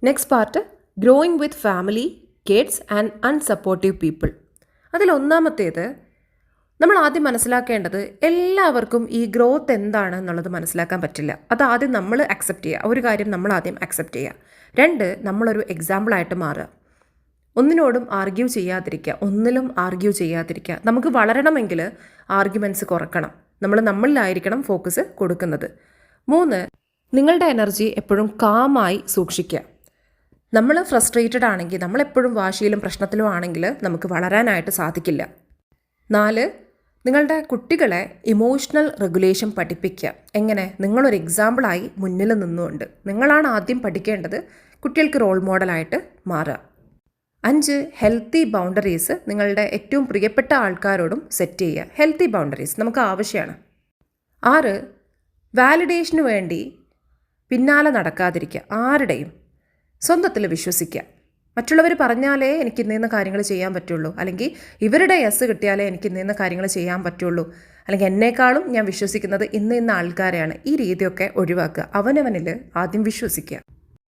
Next part growing with family, kids and unsupportive people. അതിലൊന്നാമത്തേത് നമ്മൾ ആദ്യം മനസ്സിലാക്കേണ്ടത് എല്ലാവർക്കും ഈ ഗ്രോത്ത് എന്താണ് എന്നുള്ളത് മനസ്സിലാക്കാൻ പറ്റില്ല. അത് ആദ്യം നമ്മൾ അക്സെപ്റ്റ് ചെയ്യുക. ഒരു കാര്യം നമ്മൾ ആദ്യം അക്സെപ്റ്റ് ചെയ്യുക. 2, നമ്മളൊരു എക്സാമ്പിളായിട്ട് മാറുക. ഒന്നിനോടും ആർഗ്യൂ ചെയ്യാതിരിക്കുക, ഒന്നിലും ആർഗ്യൂ ചെയ്യാതിരിക്കുക. നമുക്ക് വളരണമെങ്കിൽ ആർഗ്യുമെൻറ്റ്സ് കുറക്കണം. നമ്മളിലായിരിക്കണം ഫോക്കസ് കൊടുക്കുന്നത്. 3, നിങ്ങളുടെ എനർജി എപ്പോഴും കാമായി സൂക്ഷിക്കുക. നമ്മൾ ഫ്രസ്ട്രേറ്റഡ് ആണെങ്കിൽ, നമ്മളെപ്പോഴും വാശിയിലും പ്രശ്നത്തിലും ആണെങ്കിൽ നമുക്ക് വളരാനായിട്ട് സാധിക്കില്ല. 4, നിങ്ങളുടെ കുട്ടികളെ ഇമോഷണൽ റെഗുലേഷൻ പഠിപ്പിക്കുക. എങ്ങനെ? നിങ്ങളൊരു എക്സാമ്പിളായി മുന്നിൽ നിന്നുകൊണ്ട് നിങ്ങളാണ് ആദ്യം പഠിക്കേണ്ടത്. കുട്ടികൾക്ക് റോൾ മോഡലായിട്ട് മാറുക. 5, ഹെൽത്തി ബൗണ്ടറീസ് നിങ്ങളുടെ ഏറ്റവും പ്രിയപ്പെട്ട ആൾക്കാരോടും സെറ്റ് ചെയ്യുക. ഹെൽത്തി ബൗണ്ടറീസ് നമുക്ക് ആവശ്യമാണ്. 6, വാലിഡേഷന് വേണ്ടി പിന്നാലെ നടക്കാതിരിക്കുക. ആരുടെയും സ്വന്തത്തിൽ വിശ്വസിക്കുക. മറ്റുള്ളവർ പറഞ്ഞാലേ എനിക്ക് ഇന്ന കാര്യങ്ങൾ ചെയ്യാൻ പറ്റുള്ളൂ, അല്ലെങ്കിൽ ഇവരുടെ യെസ് കിട്ടിയാലേ എനിക്ക് ഇന്ന കാര്യങ്ങൾ ചെയ്യാൻ പറ്റുള്ളൂ, അല്ലെങ്കിൽ എന്നേക്കാളും ഞാൻ വിശ്വസിക്കുന്നത് ഇന്ന ആൾക്കാരെയാണ്. ഈ രീതിയൊക്കെ ഒഴിവാക്കുക. അവനവനിൽ ആദ്യം വിശ്വസിക്കുക.